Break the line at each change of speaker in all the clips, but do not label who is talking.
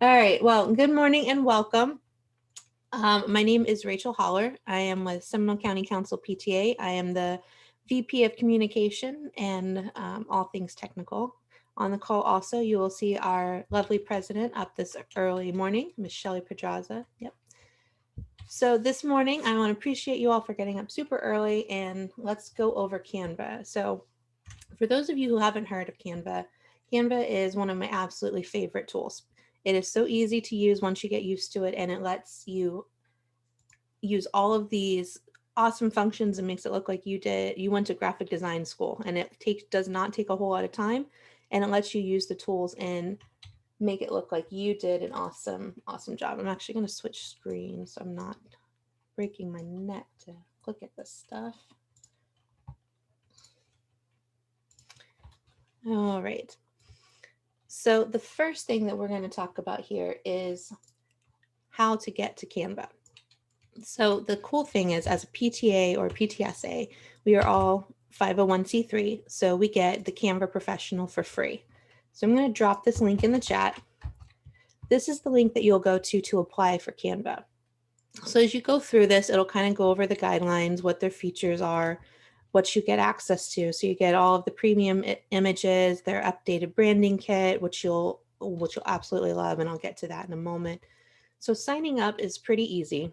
All right. Well, good morning and welcome. My name is Rachel Holler. I am with Seminole County Council PTA. I am the VP of Communication and all things technical. On the call, also, you will see our lovely president up this early morning, Miss Shelley Pedraza. Yep. So this morning, I want to appreciate you all for getting up super early, and let's go over Canva. So for those of you who haven't heard of Canva, Canva is one of my absolutely favorite tools. It is so easy to use once you get used to it, and it lets you use all of these awesome functions and makes it look like you went to graphic design school, and it does not take a whole lot of time, and it lets you use the tools and make it look like you did an awesome job. I'm actually going to switch screens so I'm not breaking my neck to look at this stuff. All right. So the first thing that we're going to talk about here is how to get to Canva. So the cool thing is, as a PTA or PTSA, we are all 501c3, so we get the Canva Professional for free. So I'm going to drop this link in the chat. This is the link that you'll go to apply for Canva. So as you go through this, it'll kind of go over the guidelines, what their features are, what you get access to. So you get all of the premium images, their updated branding kit, which you'll absolutely love, and I'll get to that in a moment. So signing up is pretty easy.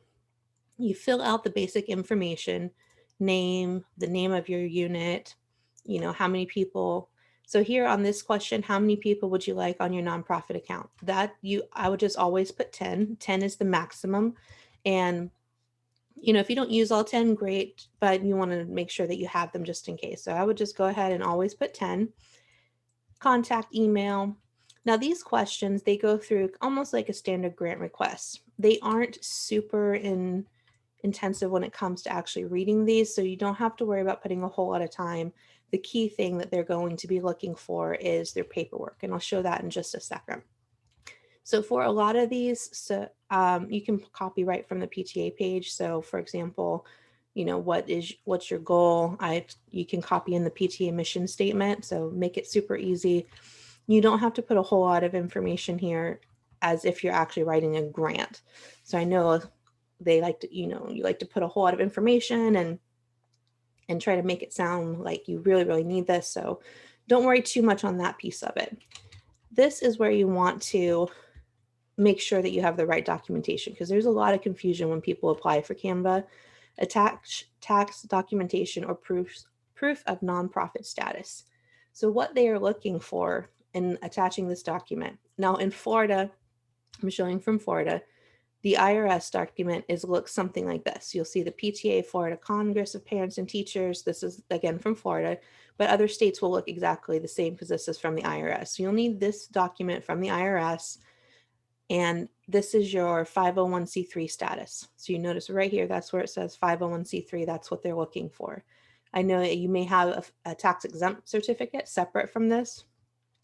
You fill out the basic information, the name of your unit, how many people. So here on this question, how many people would you like on your nonprofit account? I would just always put 10. 10 is the maximum. And if you don't use all 10, great, but you want to make sure that you have them just in case. So I would just go ahead and always put 10. Contact email. Now these questions, they go through almost like a standard grant request. They aren't super intensive when it comes to actually reading these, so you don't have to worry about putting a whole lot of time. The key thing that they're going to be looking for is their paperwork, and I'll show that in just a second. So for a lot of these, you can copy right from the PTA page. So for example, what's your goal? You can copy in the PTA mission statement, so make it super easy. You don't have to put a whole lot of information here as if you're actually writing a grant. So I know they like to, you like to put a whole lot of information and try to make it sound like you really need this. So don't worry too much on that piece of it. This is where you want to make sure that you have the right documentation, because there's a lot of confusion when people apply for Canva. Attach tax documentation or proof of nonprofit status. So what they are looking for in attaching this document. Now in Florida, I'm showing from Florida, the IRS document looks something like this. You'll see the PTA, Florida Congress of Parents and Teachers. This is again from Florida, but other states will look exactly the same because this is from the IRS. So you'll need this document from the IRS, and this is your 501c3 status. So you notice right here, that's where it says 501c3. That's what they're looking for. I know that you may have a tax exempt certificate separate from this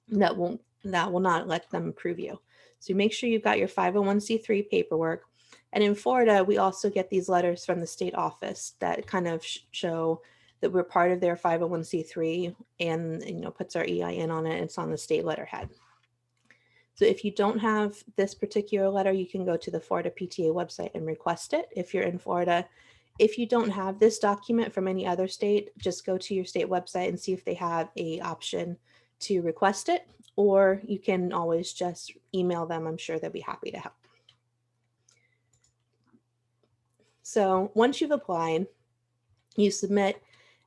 that will not let them approve you. So make sure you've got your 501c3 paperwork. And in Florida, we also get these letters from the state office that kind of show that we're part of their 501c3, and puts our EIN on it. It's on the state letterhead. So if you don't have this particular letter, you can go to the Florida PTA website and request it if you're in Florida. If you don't have this document from any other state, just go to your state website and see if they have an option to request it, or you can always just email them. I'm sure they'll be happy to help. So once you've applied, you submit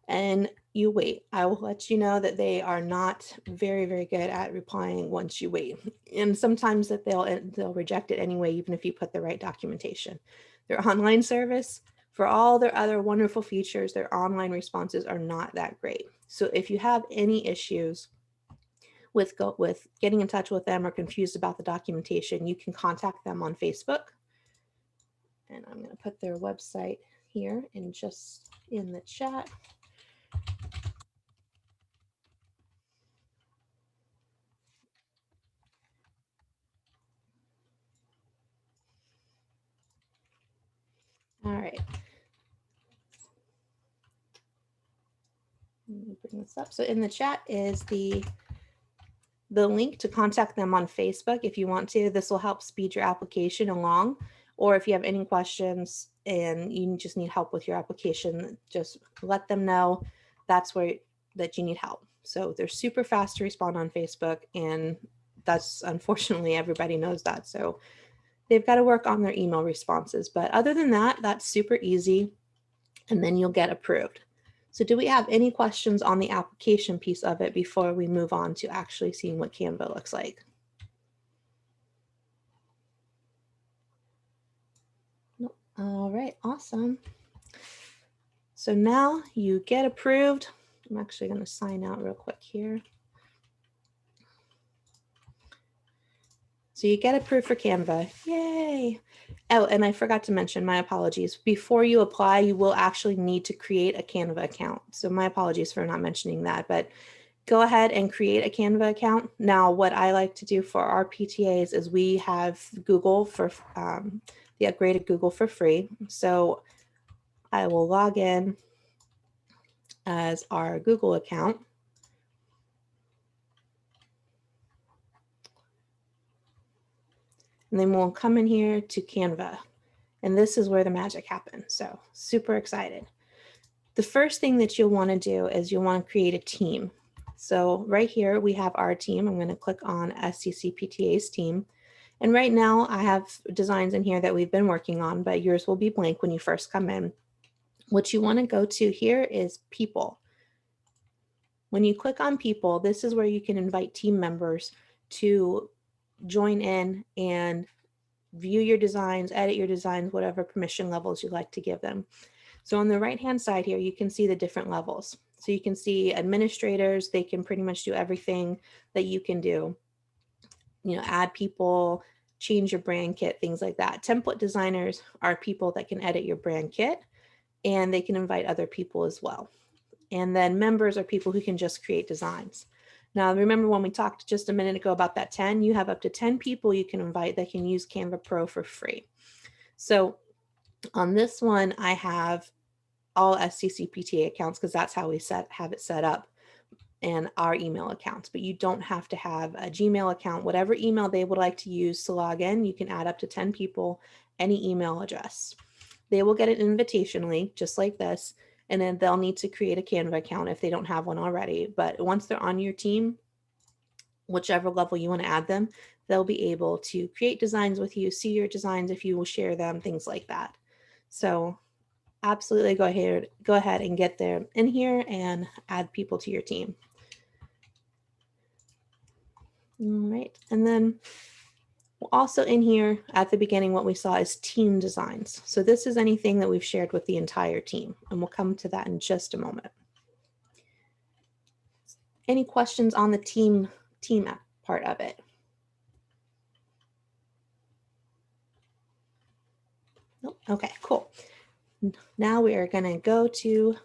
and you wait. I will let you know that they are not very good at replying once you wait. And sometimes that they'll reject it anyway, even if you put the right documentation. Their online service, for all their other wonderful features, their online responses are not that great. So if you have any issues with getting in touch with them or confused about the documentation, you can contact them on Facebook. And I'm going to put their website here in the chat. All right. Let me bring this up. So in the chat is the the link to contact them on Facebook if you want to. This will help speed your application along. Or if you have any questions and you just need help with your application, just let them know that's where that you need help. So they're super fast to respond on Facebook, and that's unfortunately everybody knows that. So they've got to work on their email responses. But other than that, that's super easy, and then you'll get approved. So do we have any questions on the application piece of it before we move on to actually seeing what Canva looks like? Nope. All right, awesome. So now you get approved. I'm actually going to sign out real quick here. So you get approved for Canva. Yay. Oh, and I forgot to mention, my apologies. Before you apply, you will actually need to create a Canva account. So my apologies for not mentioning that, but go ahead and create a Canva account. Now, what I like to do for our PTAs is we have Google for the upgraded Google for free. So I will log in as our Google account. And then we'll come in here to Canva. And this is where the magic happens. So super excited. The first thing that you'll want to do is you'll want to create a team. So right here, we have our team. I'm going to click on SCCPTA's team. And right now I have designs in here that we've been working on, but yours will be blank when you first come in. What you want to go to here is people. When you click on people, this is where you can invite team members to join in and view your designs, edit your designs, whatever permission levels you'd like to give them. So on the right-hand side here, you can see the different levels. So you can see administrators, they can pretty much do everything that you can do. You know, add people, change your brand kit, things like that. Template designers are people that can edit your brand kit, and they can invite other people as well. And then members are people who can just create designs. Now, remember when we talked just a minute ago about that 10, you have up to 10 people you can invite that can use Canva Pro for free. So on this one, I have all SCCPTA accounts because that's how we have it set up, and our email accounts. But you don't have to have a Gmail account. Whatever email they would like to use to log in, you can add up to 10 people, any email address. They will get an invitation link just like this, and then they'll need to create a Canva account if they don't have one already. But once they're on your team, whichever level you want to add them, they'll be able to create designs with you, see your designs if you will share them, things like that. So absolutely go ahead and get there in here and add people to your team. All right, and then also in here at the beginning, what we saw is team designs. So this is anything that we've shared with the entire team, and we'll come to that in just a moment. Any questions on the team part of it? Nope. Okay, cool. Now we are going to go to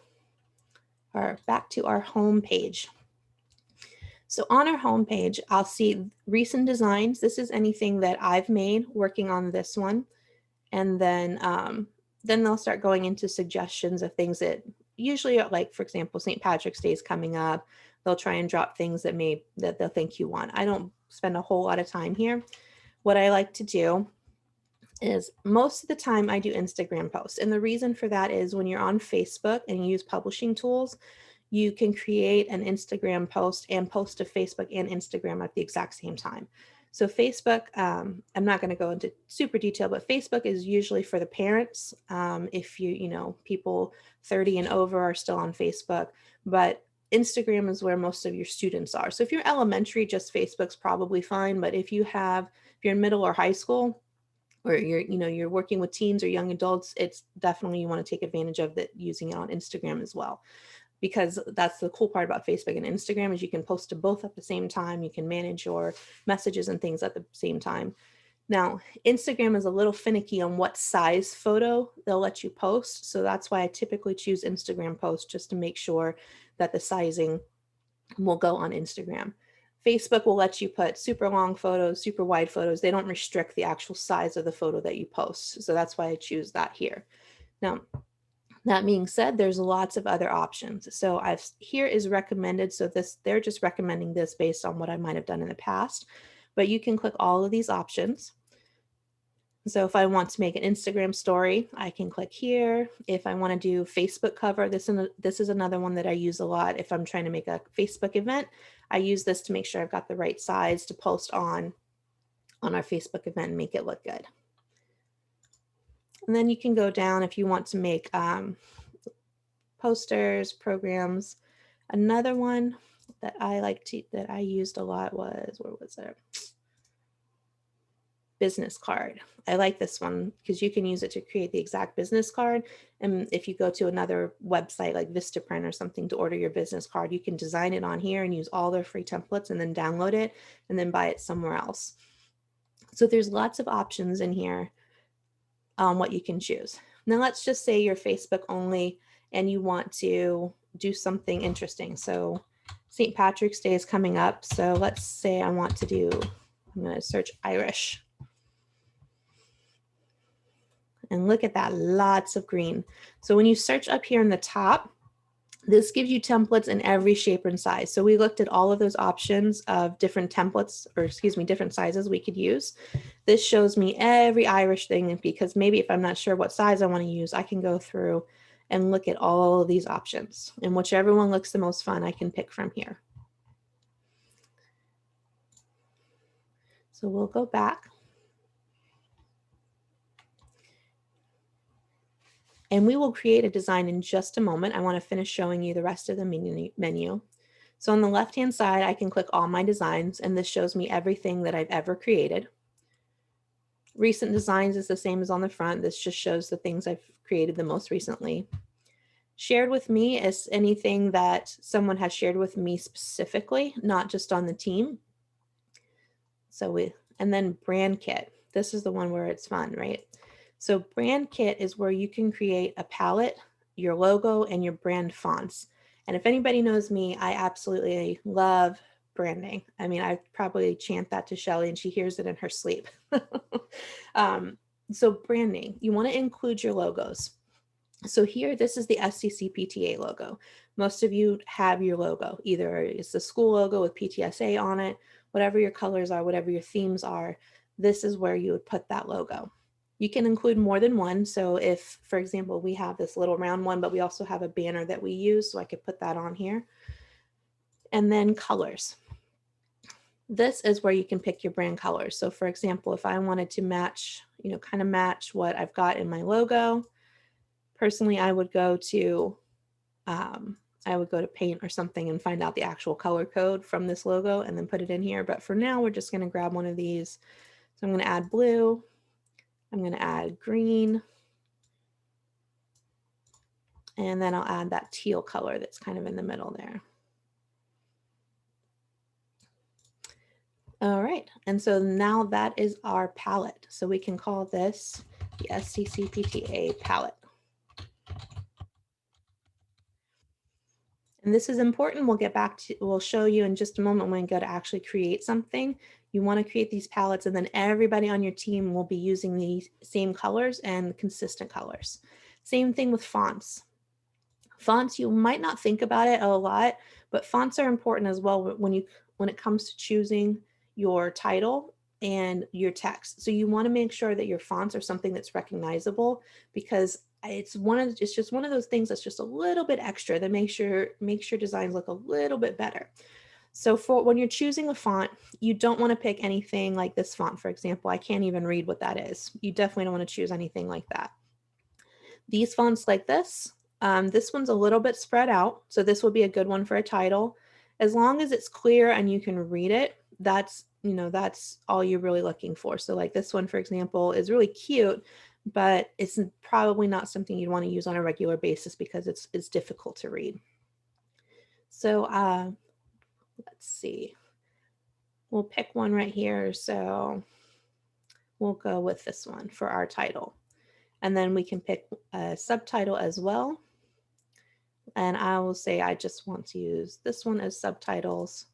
back to our home page. So on our home page, I'll see recent designs. This is anything that I've made working on this one. And then they'll start going into suggestions of things that usually are, like, for example, St. Patrick's Day is coming up. They'll try and drop things that they'll think you want. I don't spend a whole lot of time here. What I like to do is most of the time I do Instagram posts. And the reason for that is when you're on Facebook and you use publishing tools, you can create an Instagram post and post to Facebook and Instagram at the exact same time. So Facebook, I'm not going to go into super detail, but Facebook is usually for the parents. If people 30 and over are still on Facebook, but Instagram is where most of your students are. So if you're elementary, just Facebook's probably fine. But if you're in middle or high school, or you're working with teens or young adults, it's definitely, you want to take advantage of that, using it on Instagram as well. Because that's the cool part about Facebook and Instagram is you can post to both at the same time. You can manage your messages and things at the same time. Now, Instagram is a little finicky on what size photo they'll let you post. So that's why I typically choose Instagram posts, just to make sure that the sizing will go on Instagram. Facebook will let you put super long photos, super wide photos. They don't restrict the actual size of the photo that you post. So that's why I choose that here. Now, That being said, there's lots of other options. So here is recommended. So they're just recommending this based on what I might have done in the past, but you can click all of these options. So if I want to make an Instagram story, I can click here. If I want to do Facebook cover, this is another one that I use a lot. If I'm trying to make a Facebook event, I use this to make sure I've got the right size to post on our Facebook event and make it look good. And then you can go down if you want to make posters, programs. Another one that I used a lot was, where was it? Business card. I like this one because you can use it to create the exact business card. And if you go to another website like Vistaprint or something to order your business card, you can design it on here and use all their free templates and then download it and then buy it somewhere else. So there's lots of options in here on what you can choose. Now let's just say you're Facebook only and you want to do something interesting. So St. Patrick's Day is coming up. So let's say I want to do, I'm going to search Irish. And look at that, lots of green. So when you search up here in the top, this gives you templates in every shape and size. So we looked at all of those options of different templates, or excuse me, different sizes we could use. This shows me every Irish thing because maybe if I'm not sure what size I want to use, I can go through and look at all of these options. And whichever one looks the most fun, I can pick from here. So we'll go back. And we will create a design in just a moment. I want to finish showing you the rest of the menu. So on the left-hand side, I can click all my designs, and this shows me everything that I've ever created. Recent designs is the same as on the front. This just shows the things I've created the most recently. Shared with me is anything that someone has shared with me specifically, not just on the team. And then brand kit. This is the one where it's fun, right? So brand kit is where you can create a palette, your logo, and your brand fonts. And if anybody knows me, I absolutely love branding. I mean, I probably chant that to Shelly and she hears it in her sleep. So branding, you want to include your logos. So here, this is the SCC PTA logo. Most of you have your logo. Either it's the school logo with PTSA on it, whatever your colors are, whatever your themes are, this is where you would put that logo. You can include more than one. So if, for example, we have this little round one, but we also have a banner that we use, so I could put that on here. And then colors. This is where you can pick your brand colors. So for example, if I wanted to match, kind of match what I've got in my logo, personally, I would go to paint or something and find out the actual color code from this logo and then put it in here. But for now, we're just going to grab one of these. So I'm going to add blue. I'm going to add green. And then I'll add that teal color that's kind of in the middle there. All right, and so now that is our palette. So we can call this the SCCPTA palette. And this is important. We'll show you in just a moment when we go to actually create something. You want to create these palettes and then everybody on your team will be using the same colors and consistent colors. Same thing with fonts. Fonts, you might not think about it a lot, but fonts are important as well when it comes to choosing your title and your text. So you want to make sure that your fonts are something that's recognizable, because it's just one of those things that's just a little bit extra that makes your designs look a little bit better. So for when you're choosing a font, you don't want to pick anything like this font, for example. I can't even read what that is. You definitely don't want to choose anything like that. These fonts like this one's a little bit spread out, so this would be a good one for a title. As long as it's clear and you can read it, that's all you're really looking for. So like this one, for example, is really cute, but it's probably not something you'd want to use on a regular basis because it's difficult to read. So let's see. We'll pick one right here. So we'll go with this one for our title. And then we can pick a subtitle as well. And I will say I just want to use this one as subtitles.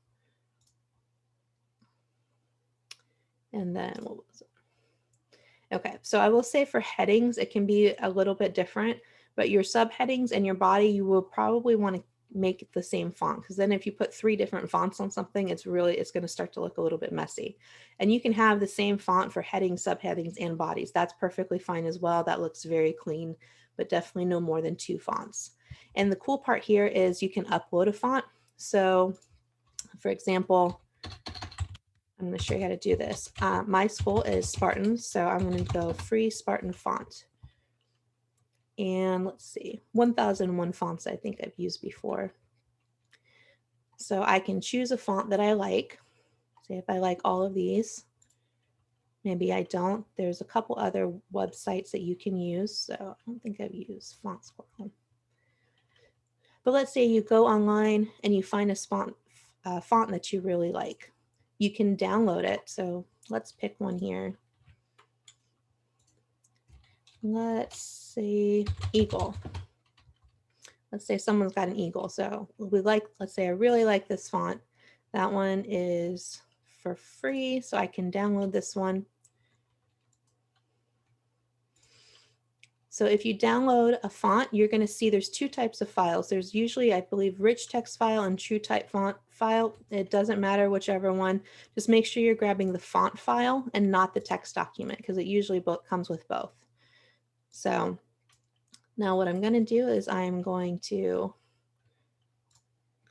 And then what was it? Okay, so I will say for headings, it can be a little bit different, but your subheadings and your body, you will probably want to make the same font, because then if you put 3 different fonts on something, it's going to start to look a little bit messy. And you can have the same font for headings, subheadings, and bodies. That's perfectly fine as well. That looks very clean, but definitely no more than 2 fonts. And the cool part here is you can upload a font. So for example, I'm going to show you how to do this. My school is Spartan, so I'm going to go free Spartan font. And let's see, 1001 fonts I think I've used before. So I can choose a font that I like. Say if I like all of these. Maybe I don't. There's a couple other websites that you can use. So I don't think I've used Fonts. But let's say you go online and you find a font that you really like. You can download it. So let's pick one here. Let's say Eagle. Let's say someone's got an eagle. So let's say I really like this font. That one is for free, so I can download this one. So if you download a font, you're going to see there's 2 types of files. There's usually, I believe, rich text file and true type font file. It doesn't matter whichever one. Just make sure you're grabbing the font file and not the text document, because it usually comes with both. So now what I'm going to do is I'm going to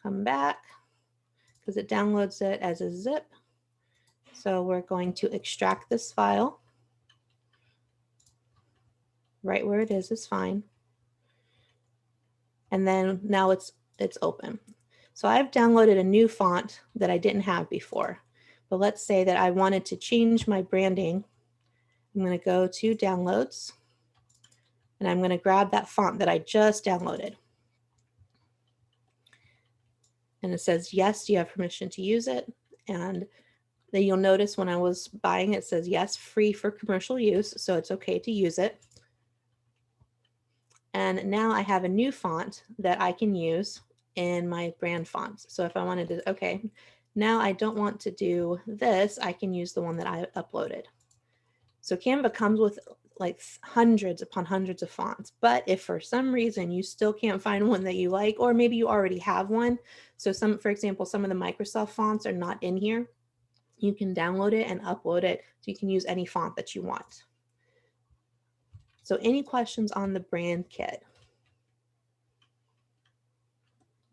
come back, because it downloads it as a zip. So we're going to extract this file. Right where it is fine. And then now it's open. So I've downloaded a new font that I didn't have before. But let's say that I wanted to change my branding. I'm going to go to downloads, and I'm going to grab that font that I just downloaded. And it says, yes, you have permission to use it. And then you'll notice when I was buying it says, yes, free for commercial use. So it's okay to use it. And now I have a new font that I can use in my brand fonts. So if I wanted to, okay, now I don't want to do this, I can use the one that I uploaded. So Canva comes with like hundreds upon hundreds of fonts. But if for some reason you still can't find one that you like, or maybe you already have one, so for example, some of the Microsoft fonts are not in here, you can download it and upload it. So you can use any font that you want. So any questions on the brand kit?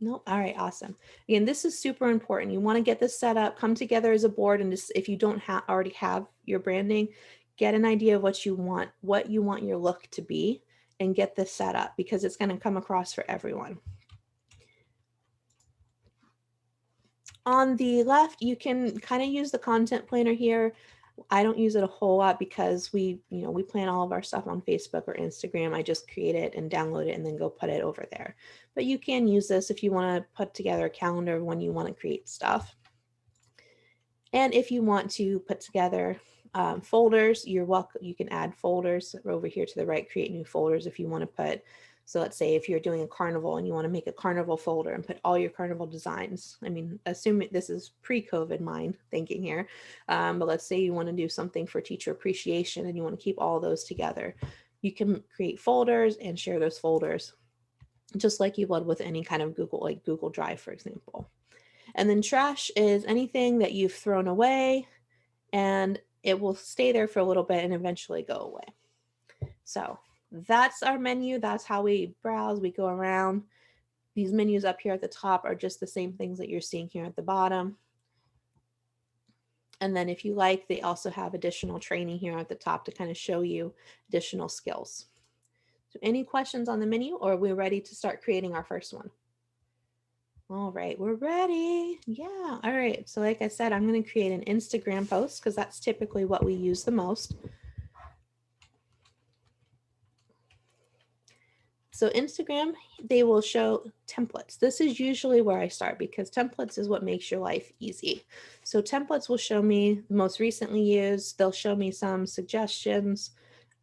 Nope. All right, awesome. Again, this is super important. You want to get this set up, come together as a board, and just, if you don't already have your branding, get an idea of what you want your look to be, and get this set up, because it's going to come across for everyone. On the left, you can kind of use the content planner here. I don't use it a whole lot because we plan all of our stuff on Facebook or Instagram. I just create it and download it and then go put it over there. But you can use this if you want to put together a calendar when you want to create stuff. And if you want to put together folders, you're welcome. You can add folders over here to the right, create new folders if you want to put. So let's say if you're doing a carnival and you want to make a carnival folder and put all your carnival designs. I mean, assuming this is pre-COVID mind thinking here, but let's say you want to do something for teacher appreciation and you want to keep all those together. You can create folders and share those folders just like you would with any kind of Google Drive, for example. And then trash is anything that you've thrown away, and it will stay there for a little bit and eventually go away. So that's our menu. That's how we browse. We go around. These menus up here at the top are just the same things that you're seeing here at the bottom. And then if you like, they also have additional training here at the top to kind of show you additional skills. So any questions on the menu, or are we ready to start creating our first one? All right, we're ready. Yeah. All right. So like I said, I'm going to create an Instagram post because that's typically what we use the most. So Instagram, they will show templates. This is usually where I start because templates is what makes your life easy. So templates will show me the most recently used. They'll show me some suggestions,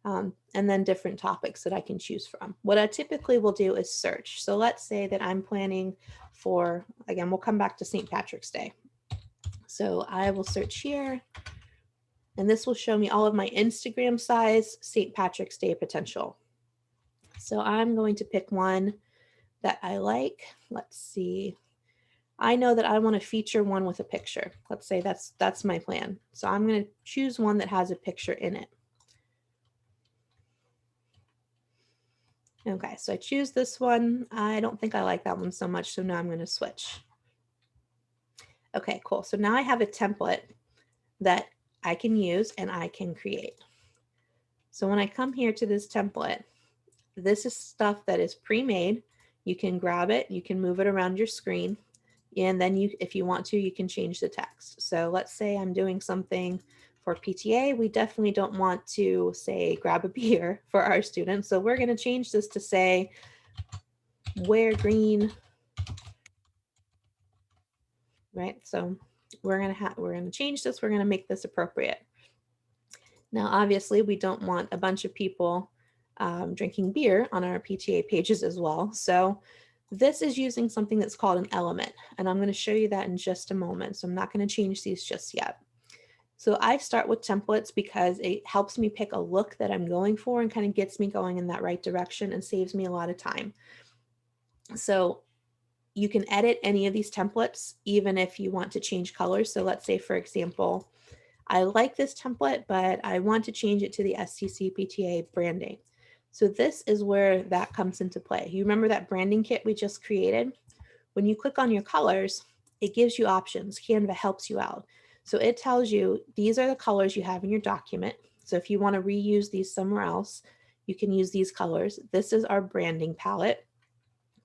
and then different topics that I can choose from. What I typically will do is search. So let's say that I'm planning for, again, we'll come back to St. Patrick's Day. So I will search here, and this will show me all of my Instagram size St. Patrick's Day potential. So I'm going to pick one that I like. Let's see. I know that I want to feature one with a picture. Let's say that's my plan. So I'm going to choose one that has a picture in it. Okay, so I choose this one. I don't think I like that one so much, so now I'm going to switch. Okay, cool. So now I have a template that I can use and I can create. So when I come here to this template, this is stuff that is pre-made. You can grab it, you can move it around your screen, and then you, if you want to, you can change the text. So let's say I'm doing something for PTA. We definitely don't want to say grab a beer for our students. So we're going to change this to say wear green, right? So we're going to change this. We're going to make this appropriate. Now, obviously, we don't want a bunch of people drinking beer on our PTA pages as well. So this is using something that's called an element, and I'm going to show you that in just a moment. So I'm not going to change these just yet. So I start with templates because it helps me pick a look that I'm going for and kind of gets me going in that right direction and saves me a lot of time. So you can edit any of these templates, even if you want to change colors. So let's say, for example, I like this template, but I want to change it to the STC PTA branding. So this is where that comes into play. You remember that branding kit we just created? When you click on your colors, it gives you options. Canva helps you out. So it tells you these are the colors you have in your document. So if you want to reuse these somewhere else, you can use these colors. This is our branding palette.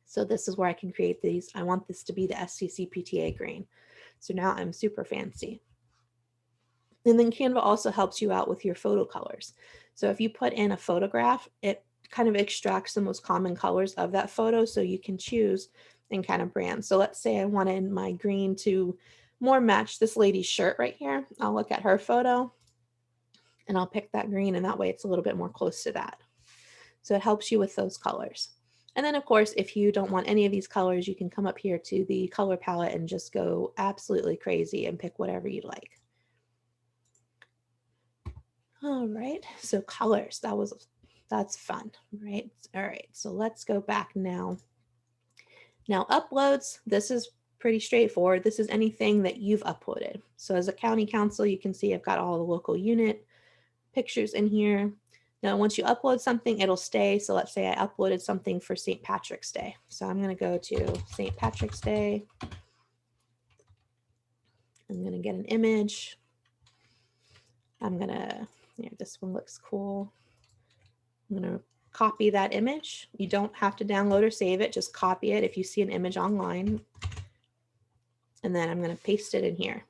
So this is where I can create these. I want this to be the STC PTA green. So now I'm super fancy. And then Canva also helps you out with your photo colors. So if you put in a photograph, it kind of extracts the most common colors of that photo so you can choose and kind of brand. So let's say I wanted my green to more match this lady's shirt right here. I'll look at her photo and I'll pick that green, and that way it's a little bit more close to that. So it helps you with those colors. And then of course, if you don't want any of these colors, you can come up here to the color palette and just go absolutely crazy and pick whatever you like. All right, so colors, that's fun, right? All right, so let's go back now. Now uploads, this is pretty straightforward. This is anything that you've uploaded. So as a county council, you can see I've got all the local unit pictures in here. Now, once you upload something, it'll stay. So let's say I uploaded something for St. Patrick's Day. So I'm gonna go to St. Patrick's Day. I'm gonna get an image. I'm gonna, this one looks cool. I'm gonna copy that image. You don't have to download or save it, just copy it if you see an image online. And then I'm gonna paste it in here.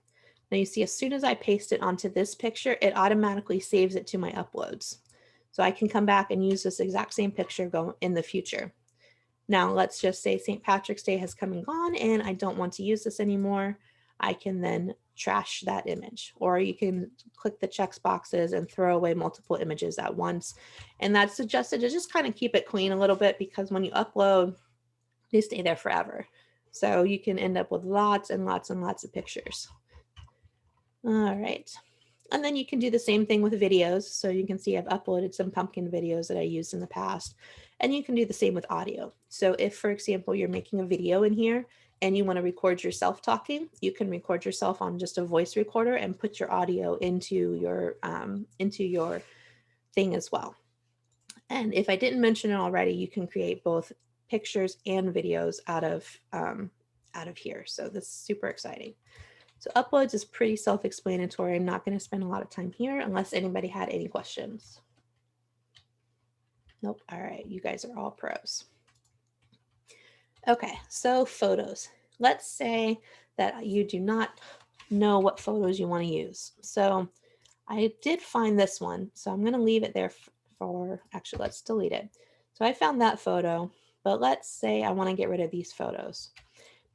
Now you see, as soon as I paste it onto this picture, it automatically saves it to my uploads. So I can come back and use this exact same picture in the future. Now let's just say St. Patrick's Day has come and gone and I don't want to use this anymore. I can then trash that image, or you can click the check boxes and throw away multiple images at once. And that's suggested to just kind of keep it clean a little bit, because when you upload, they stay there forever. So you can end up with lots and lots and lots of pictures. All right. And then you can do the same thing with videos. So you can see I've uploaded some pumpkin videos that I used in the past, and you can do the same with audio. So if, for example, you're making a video in here and you want to record yourself talking, you can record yourself on just a voice recorder and put your audio into your thing as well. And if I didn't mention it already, you can create both pictures and videos out of here. So this is super exciting. So uploads is pretty self-explanatory. I'm not going to spend a lot of time here unless anybody had any questions. Nope. All right. You guys are all pros. Okay. So photos. Let's say that you do not know what photos you want to use. So I did find this one. So I'm going to leave it there actually, let's delete it. So I found that photo, but let's say I want to get rid of these photos.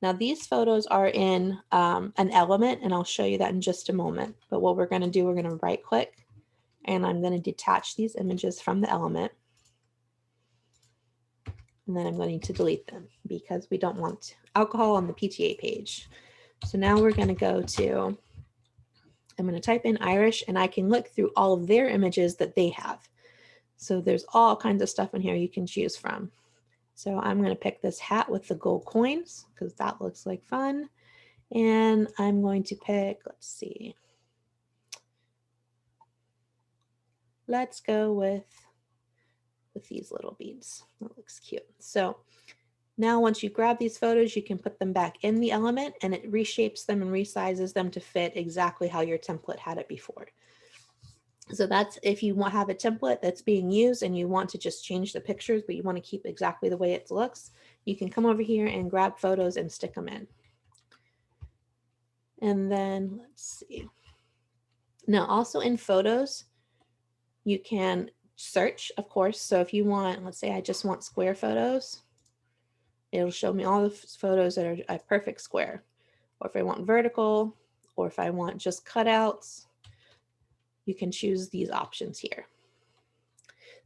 Now these photos are in an element, and I'll show you that in just a moment. But what we're going to do, we're going to right click, and I'm going to detach these images from the element. And then I'm going to delete them because we don't want alcohol on the PTA page. So now we're going to go to, I'm going to type in Irish, and I can look through all of their images that they have. So there's all kinds of stuff in here you can choose from. So I'm going to pick this hat with the gold coins because that looks like fun. And I'm going to pick, let's see. Let's go with these little beads. That looks cute. So now once you grab these photos, you can put them back in the element and it reshapes them and resizes them to fit exactly how your template had it before. So that's if you have a template that's being used and you want to just change the pictures, but you want to keep exactly the way it looks, you can come over here and grab photos and stick them in. And then let's see. Now also in photos, you can search, of course. So if you want, let's say I just want square photos, it'll show me all the photos that are a perfect square. Or if I want vertical, or if I want just cutouts, you can choose these options here.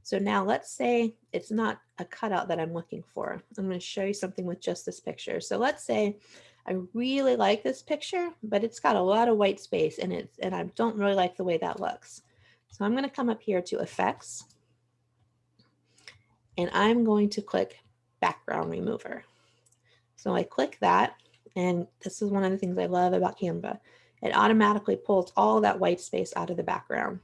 So now let's say it's not a cutout that I'm looking for. I'm going to show you something with just this picture. So let's say I really like this picture, but it's got a lot of white space and I don't really like the way that looks. So I'm going to come up here to Effects, and I'm going to click Background Remover. So I click that, and this is one of the things I love about Canva. It automatically pulls all that white space out of the background.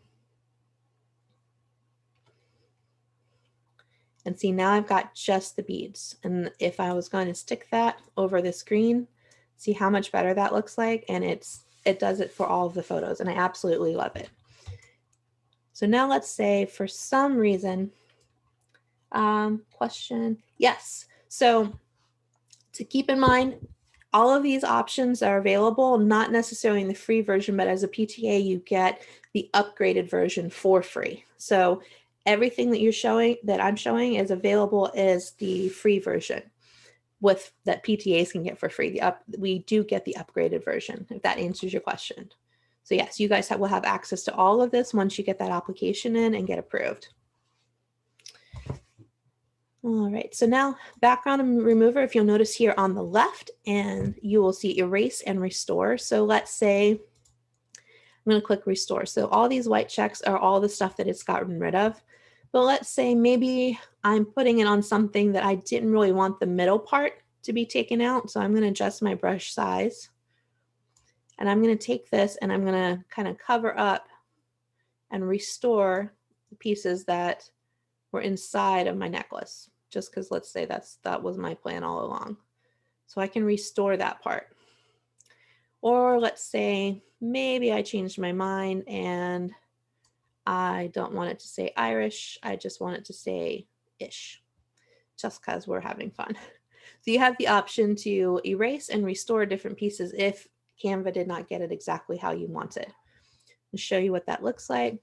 And see, now I've got just the beads. And if I was going to stick that over the screen, see how much better that looks like. And it does it for all of the photos, and I absolutely love it. So now let's say for some reason, question, yes. So to keep in mind, all of these options are available, not necessarily in the free version, but as a PTA, you get the upgraded version for free. So everything that I'm showing is available as the free version with that PTAs can get for free. We do get the upgraded version, if that answers your question. So yes, you guys will have access to all of this once you get that application in and get approved. All right, so now background remover, if you'll notice here on the left, and you will see erase and restore. So let's say I'm going to click restore. So all these white checks are all the stuff that it's gotten rid of. But let's say maybe I'm putting it on something that I didn't really want the middle part to be taken out. So I'm going to adjust my brush size. And I'm going to take this and I'm going to kind of cover up and restore the pieces that were inside of my necklace, just because let's say that was my plan all along. So I can restore that part. Or let's say maybe I changed my mind and I don't want it to say Irish, I just want it to say ish, just because we're having fun. So you have the option to erase and restore different pieces if Canva did not get it exactly how you want it. I'll show you what that looks like.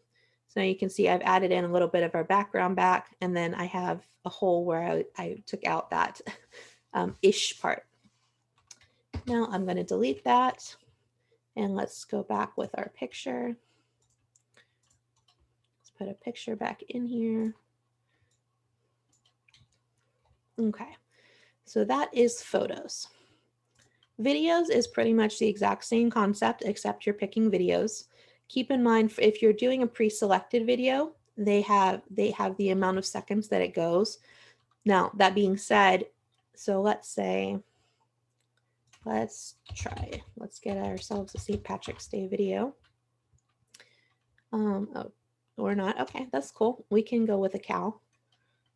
So you can see I've added in a little bit of our background back, and then I have a hole where I took out that ish part. Now I'm going to delete that, and let's go back with our picture. Let's put a picture back in here. Okay, so that is photos. Videos is pretty much the exact same concept, except you're picking videos. Keep in mind, if you're doing a pre-selected video, they have the amount of seconds that it goes. Now, that being said, so let's say, let's get ourselves a St. Patrick's Day video. Oh, or not. Okay, that's cool. We can go with a cow.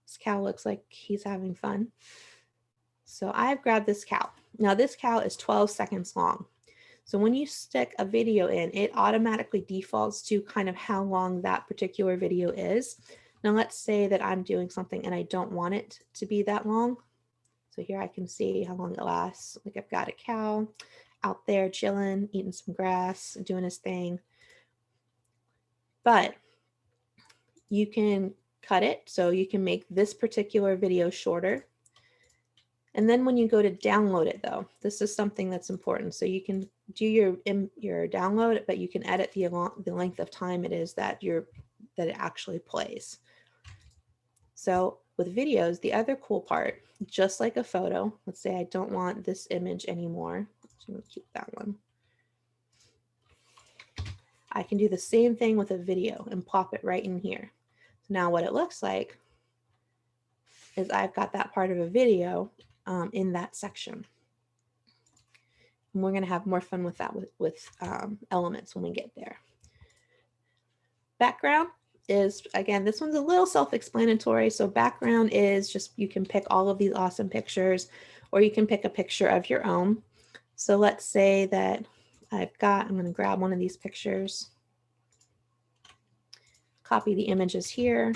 This cow looks like he's having fun. So I've grabbed this cow. Now this cow is 12 seconds long. So when you stick a video in, it automatically defaults to kind of how long that particular video is. Now let's say that I'm doing something and I don't want it to be that long. So here I can see how long it lasts. Like I've got a cow out there chilling, eating some grass, doing his thing. But you can cut it, so you can make this particular video shorter. And then when you go to download it, though, this is something that's important. So you can do your download, but you can edit the length of time it is that it actually plays. So with videos, the other cool part, just like a photo, let's say I don't want this image anymore. I'm going to keep that one. I can do the same thing with a video and plop it right in here. Now what it looks like is I've got that part of a video in that section. And we're going to have more fun with that with elements when we get there. Background is, again, this one's a little self-explanatory. So background is just, you can pick all of these awesome pictures, or you can pick a picture of your own. So let's say that I'm going to grab one of these pictures, copy the images here.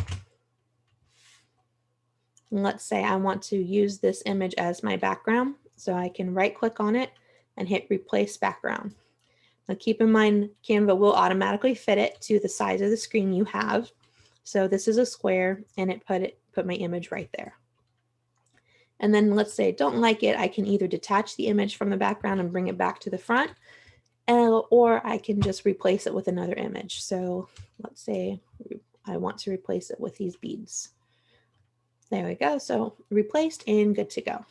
And let's say I want to use this image as my background. So I can right click on it and hit replace background. Now keep in mind, Canva will automatically fit it to the size of the screen you have. So this is a square, and it put my image right there. And then let's say I don't like it, I can either detach the image from the background and bring it back to the front, or I can just replace it with another image. So let's say I want to replace it with these beads. There we go. So replaced and good to go.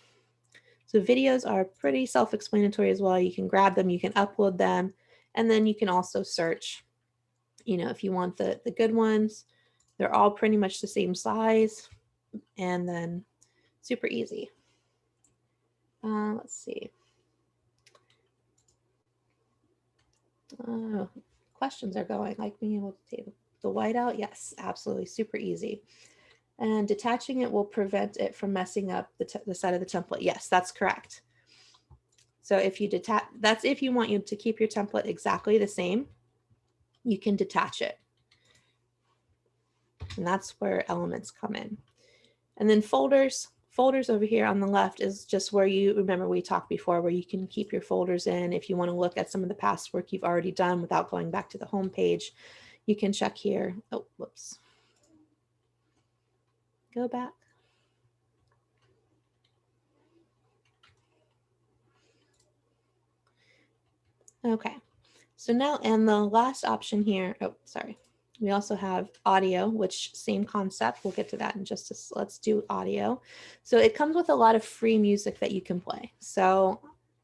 So videos are pretty self-explanatory as well. You can grab them, you can upload them, and then you can also search, you know, if you want the good ones. They're all pretty much the same size, and then super easy. Let's see. Questions are going, like being able to take the whiteout. Yes, absolutely, super easy. And detaching it will prevent it from messing up the side of the template. Yes, that's correct. So if you detach, that's if you want you to keep your template exactly the same, you can detach it. And that's where elements come in. And then folders. Folders over here on the left is just where you, remember we talked before, where you can keep your folders in. If you want to look at some of the past work you've already done without going back to the home page, you can check here. Oh, whoops. Go back. Okay, so now, and the last option here, oh, sorry. We also have audio, which same concept. We'll get to that in just a, let's do audio. So it comes with a lot of free music that you can play. So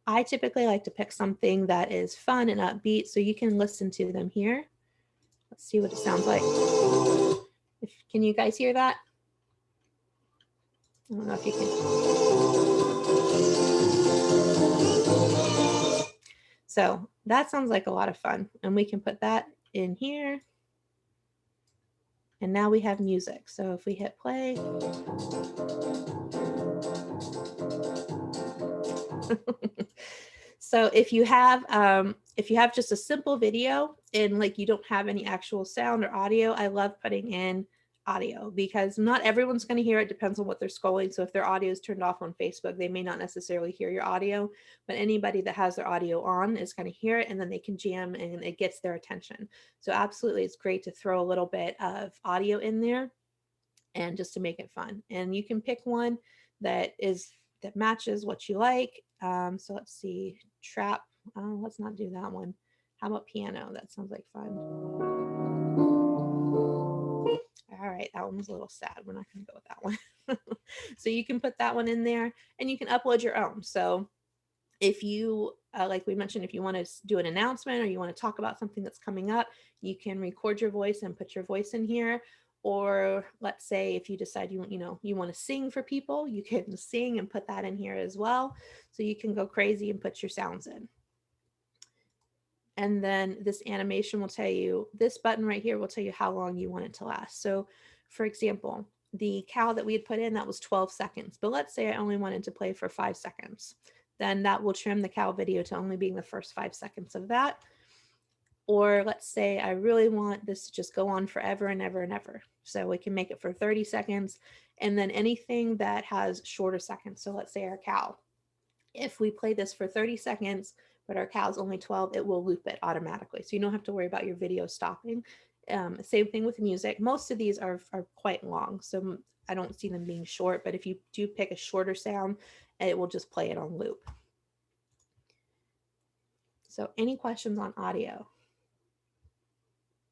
I typically like to pick something that is fun and upbeat, so you can listen to them here. Let's see what it sounds like. Can you guys hear that? I don't know if you can. So that sounds like a lot of fun, and we can put that in here. And now we have music. So if we hit play, so if you have just a simple video and like you don't have any actual sound or audio, I love putting in audio because not everyone's going to hear it. Depends on what they're scrolling. So if their audio is turned off on Facebook, they may not necessarily hear your audio, but anybody that has their audio on is going to hear it, and then they can jam and it gets their attention. So absolutely, it's great to throw a little bit of audio in there and just to make it fun. And you can pick one that matches what you like. So let's see, trap. Let's not do that one. How about piano? That sounds like fun. All right, that one was a little sad. We're not going to go with that one. So you can put that one in there, and you can upload your own. So if you, like we mentioned, if you want to do an announcement or you want to talk about something that's coming up, you can record your voice and put your voice in here. Or let's say if you decide you want to sing for people, you can sing and put that in here as well. So you can go crazy and put your sounds in. And then this animation will tell you, this button right here will tell you how long you want it to last. So for example, the cow that we had put in, that was 12 seconds. But let's say I only wanted to play for 5 seconds. Then that will trim the cow video to only being the first 5 seconds of that. Or let's say I really want this to just go on forever and ever and ever. So we can make it for 30 seconds, and then anything that has shorter seconds. So let's say our cow. If we play this for 30 seconds, but our cow's only 12, it will loop it automatically. So you don't have to worry about your video stopping. Same thing with music. Most of these are quite long, so I don't see them being short, but if you do pick a shorter sound, it will just play it on loop. So any questions on audio?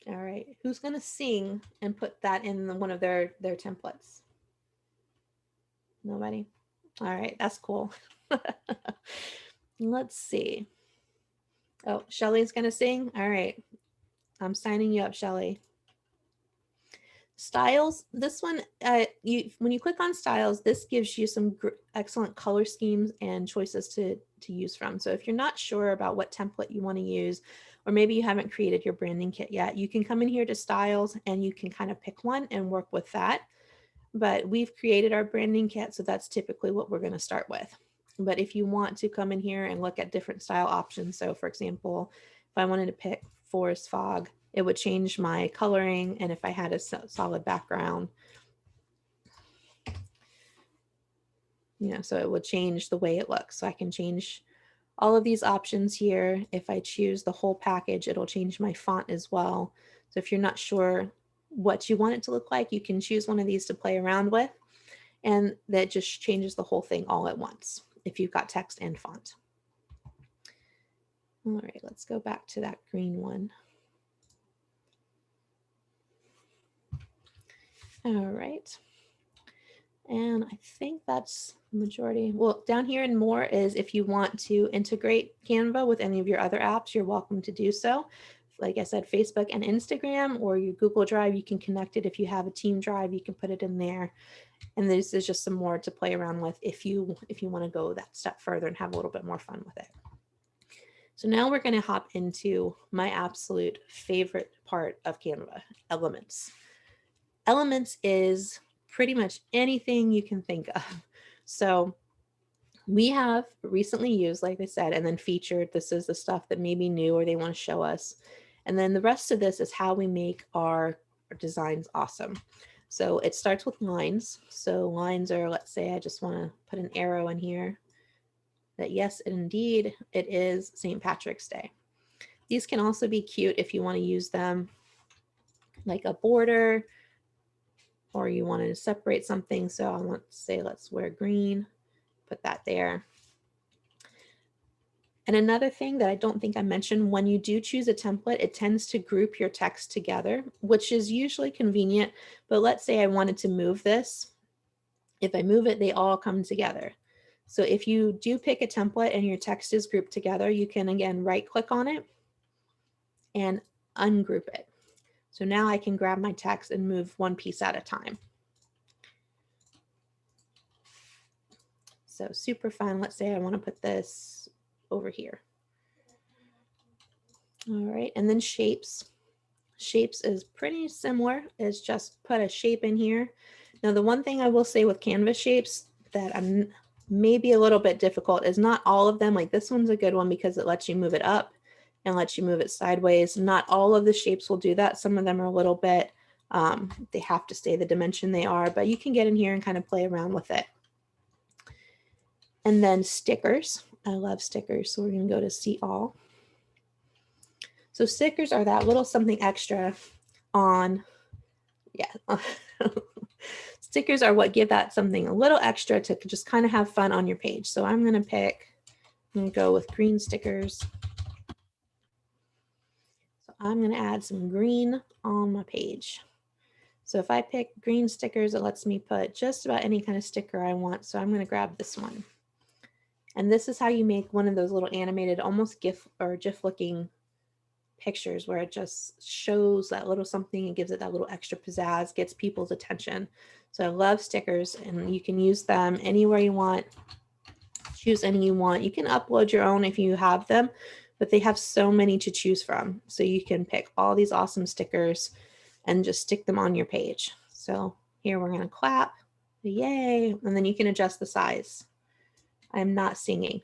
All right, who's gonna sing and put that in one of their templates? Nobody? All right, that's cool. Let's see. Oh, Shelly's gonna sing. All right, I'm signing you up, Shelly. Styles, this one, when you click on styles, this gives you some excellent color schemes and choices to use from. So if you're not sure about what template you want to use, or maybe you haven't created your branding kit yet, you can come in here to styles and you can kind of pick one and work with that. But we've created our branding kit, so that's typically what we're going to start with. But if you want to come in here and look at different style options, so for example, if I wanted to pick forest fog, it would change my coloring. And if I had a solid background, so it would change the way it looks. So I can change all of these options here. If I choose the whole package, it'll change my font as well. So if you're not sure what you want it to look like, you can choose one of these to play around with. And that just changes the whole thing all at once if you've got text and font. All right, let's go back to that green one. All right. And I think that's the majority. Well, down here in more is if you want to integrate Canva with any of your other apps, you're welcome to do so. Like I said, Facebook and Instagram or your Google Drive, you can connect it. If you have a team drive, you can put it in there. And this is just some more to play around with if you want to go that step further and have a little bit more fun with it. So now we're going to hop into my absolute favorite part of Canva, Elements. Elements is pretty much anything you can think of. So we have recently used, like I said, and then featured. This is the stuff that may be new or they want to show us. And then the rest of this is how we make our designs awesome. So it starts with lines. So lines are, let's say I just want to put an arrow in here that yes, indeed, it is St. Patrick's Day. These can also be cute if you want to use them like a border or you wanted to separate something. So I want to say, let's wear green, put that there. And another thing that I don't think I mentioned, when you do choose a template, it tends to group your text together, which is usually convenient. But let's say I wanted to move this. If I move it, they all come together. So if you do pick a template and your text is grouped together, you can again right click on it and ungroup it. So now I can grab my text and move one piece at a time. So super fun. Let's say I want to put this over here. All right, and then shapes. Shapes is pretty similar. It's just put a shape in here. Now the one thing I will say with Canvas shapes that I'm maybe a little bit difficult is not all of them. Like this one's a good one because it lets you move it up and lets you move it sideways. Not all of the shapes will do that. Some of them are a little bit, they have to stay the dimension they are, but you can get in here and kind of play around with it. And then stickers. I love stickers. So we're going to go to see all. So stickers are that little something extra on, yeah. Stickers are what give that something a little extra to just kind of have fun on your page. So I'm going to go with green stickers. So I'm going to add some green on my page. So if I pick green stickers, it lets me put just about any kind of sticker I want. So I'm going to grab this one. And this is how you make one of those little animated, almost GIF or GIF looking pictures where it just shows that little something and gives it that little extra pizzazz, gets people's attention. So I love stickers and you can use them anywhere you want. Choose any you want. You can upload your own if you have them, but they have so many to choose from. So you can pick all these awesome stickers and just stick them on your page. So here we're going to clap. Yay. And then you can adjust the size. I'm not singing.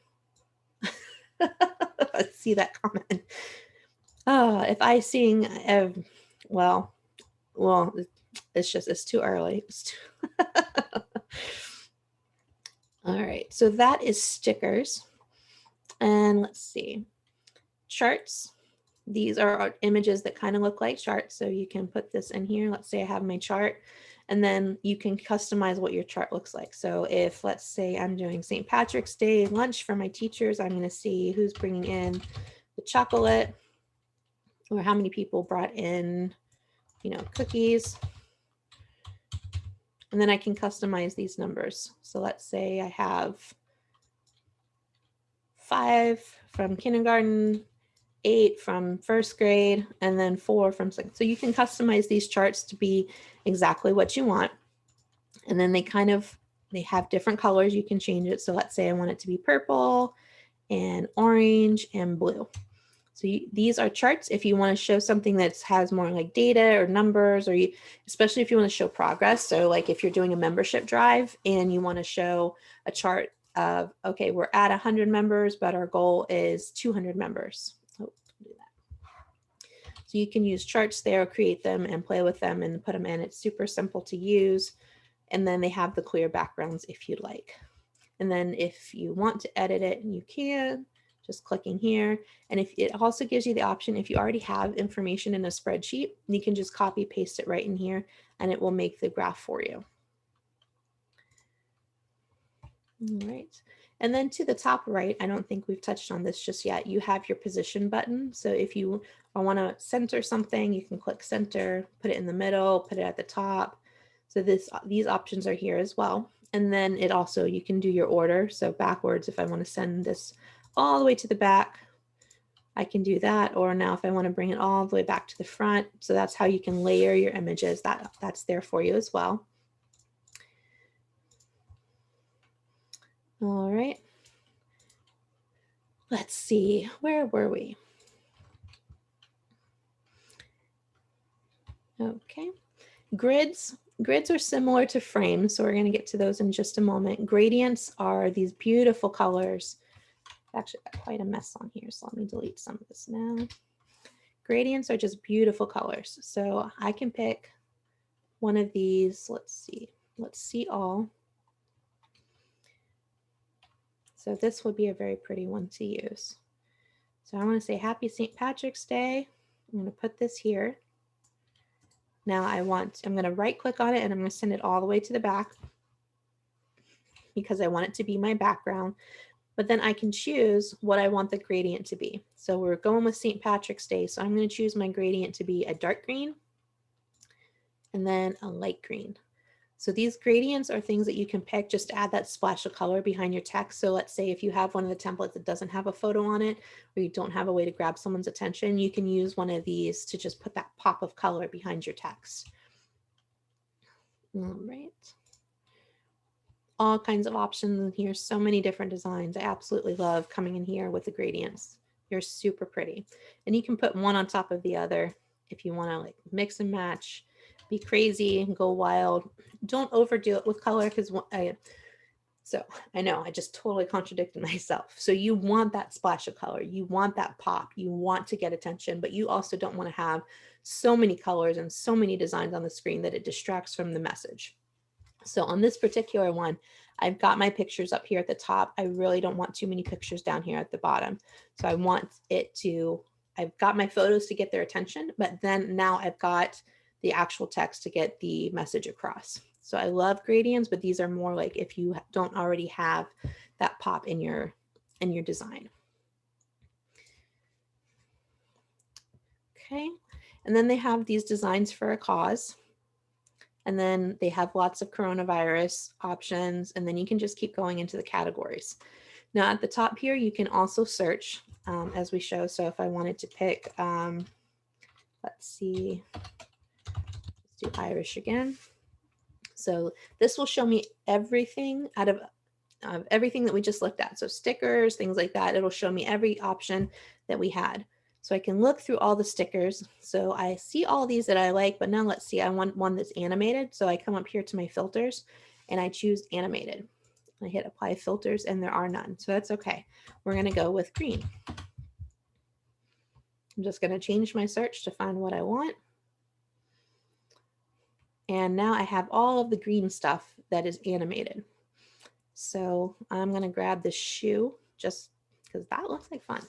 Let's see that comment. Oh, if I sing, well, it's too early. All right, so that is stickers. And let's see, charts. These are images that kind of look like charts. So you can put this in here. Let's say I have my chart and then you can customize what your chart looks like. So if let's say I'm doing St. Patrick's Day lunch for my teachers, I'm going to see who's bringing in the chocolate or how many people brought in, cookies. And then I can customize these numbers. So let's say I have 5 from kindergarten 8 from first grade, and then 4 from second. So you can customize these charts to be exactly what you want. And then they have different colors. You can change it. So let's say I want it to be purple and orange and blue. So these are charts if you want to show something that has more like data or numbers, or especially if you want to show progress. So like if you're doing a membership drive and you want to show a chart of, okay, we're at 100 members, but our goal is 200 members. Oh, do that. So you can use charts there, create them and play with them and put them in. It's super simple to use. And then they have the clear backgrounds if you'd like. And then if you want to edit it, you can, just clicking here. And if it also gives you the option, if you already have information in a spreadsheet, you can just copy paste it right in here and it will make the graph for you. All right. And then to the top right, I don't think we've touched on this just yet. You have your position button. So if you want to center something, you can click center, put it in the middle, put it at the top. So these options are here as well. And then it also, you can do your order. So backwards, if I want to send this all the way to the back, I can do that. Or now if I want to bring it all the way back to the front, so that's how you can layer your images. That's there for you as well. All right. Let's see, where were we? Okay. Grids are similar to frames, so we're going to get to those in just a moment. Gradients are these beautiful colors. Actually, got quite a mess on here, so let me delete some of this now. Gradients are just beautiful colors. So I can pick one of these. Let's see all. So this would be a very pretty one to use. So I want to say Happy St. Patrick's Day. I'm going to put this here. Now I'm going to right click on it and I'm going to send it all the way to the back because I want it to be my background. But then I can choose what I want the gradient to be. So we're going with St. Patrick's Day. So I'm going to choose my gradient to be a dark green and then a light green. So these gradients are things that you can pick just to add that splash of color behind your text. So let's say if you have one of the templates that doesn't have a photo on it, or you don't have a way to grab someone's attention, you can use one of these to just put that pop of color behind your text. All right. All kinds of options in here, so many different designs. I absolutely love coming in here with the gradients. They're super pretty. And you can put one on top of the other if you want to like mix and match, be crazy and go wild. Don't overdo it with color because I know I just totally contradicted myself. So you want that splash of color, you want that pop, you want to get attention, but you also don't want to have so many colors and so many designs on the screen that it distracts from the message. So on this particular one, I've got my pictures up here at the top. I really don't want too many pictures down here at the bottom. So I want I've got my photos to get their attention, but then now I've got the actual text to get the message across. So I love gradients, but these are more like if you don't already have that pop in your design. Okay, and then they have these designs for a cause. And then they have lots of coronavirus options, and then you can just keep going into the categories. Now at the top here, you can also search as we show. So if I wanted to pick, let's see, let's do Irish again. So this will show me everything out of everything that we just looked at. So stickers, things like that. It'll show me every option that we had. So I can look through all the stickers. So I see all these that I like, but now let's see, I want one that's animated. So I come up here to my filters and I choose animated. I hit apply filters and there are none. So that's okay. We're going to go with green. I'm just going to change my search to find what I want. And now I have all of the green stuff that is animated. So I'm going to grab this shoe just because that looks like fun.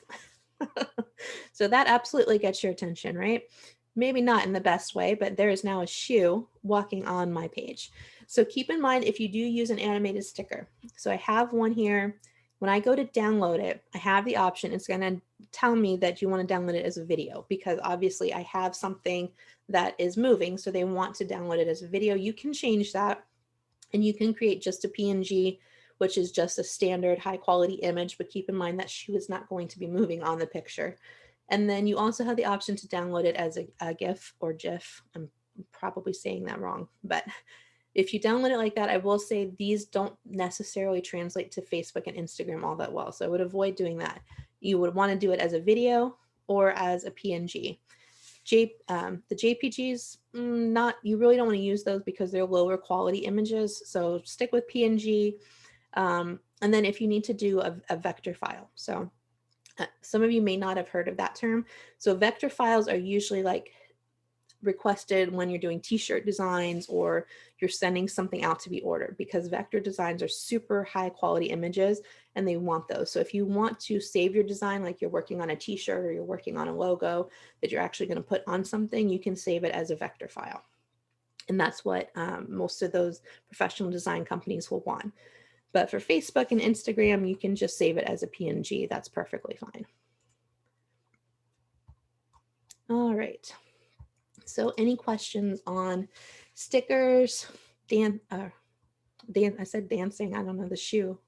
So that absolutely gets your attention, right? Maybe not in the best way, but there is now a shoe walking on my page. So keep in mind if you do use an animated sticker. So I have one here. When I go to download it, I have the option. It's going to tell me that you want to download it as a video because obviously I have something that is moving. So they want to download it as a video. You can change that and you can create just a PNG, which is just a standard high quality image, but keep in mind that shoe is not going to be moving on the picture. And then you also have the option to download it as a GIF or GIF. I'm probably saying that wrong, but if you download it like that, I will say these don't necessarily translate to Facebook and Instagram all that well. So I would avoid doing that. You would want to do it as a video or as a PNG. The JPGs, not, you really don't want to use those because they're lower quality images. So stick with PNG. And then if you need to do a vector file. So some of you may not have heard of that term. So vector files are usually like requested when you're doing t-shirt designs or you're sending something out to be ordered, because vector designs are super high quality images and they want those. So if you want to save your design, like you're working on a t-shirt or you're working on a logo that you're actually going to put on something, you can save it as a vector file. And that's what most of those professional design companies will want. But for Facebook and Instagram, you can just save it as a PNG. That's perfectly fine. All right. So any questions on stickers? I said dancing. I don't know the shoe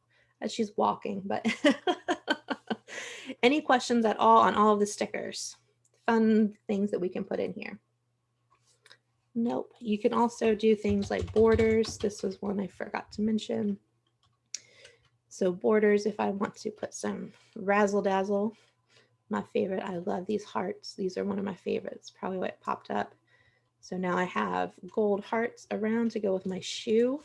as she's walking, but any questions at all on all of the stickers? Fun things that we can put in here. Nope. You can also do things like borders. This was one I forgot to mention. So borders, if I want to put some razzle dazzle, my favorite, I love these hearts. These are one of my favorites, probably what popped up. So now I have gold hearts around to go with my shoe.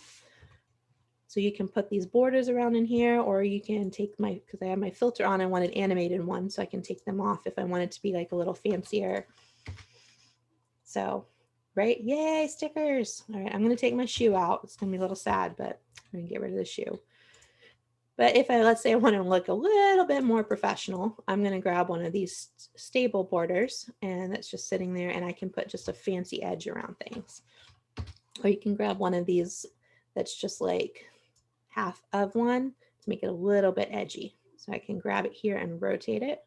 So you can put these borders around in here, or you can take because I have my filter on, I want an animated one, so I can take them off if I want it to be like a little fancier. So, right, yay, stickers. All right, I'm gonna take my shoe out. It's gonna be a little sad, but I'm gonna get rid of the shoe. But if let's say I want to look a little bit more professional, I'm going to grab one of these stable borders and that's just sitting there, and I can put just a fancy edge around things. Or you can grab one of these that's just like half of one to make it a little bit edgy. So I can grab it here and rotate it.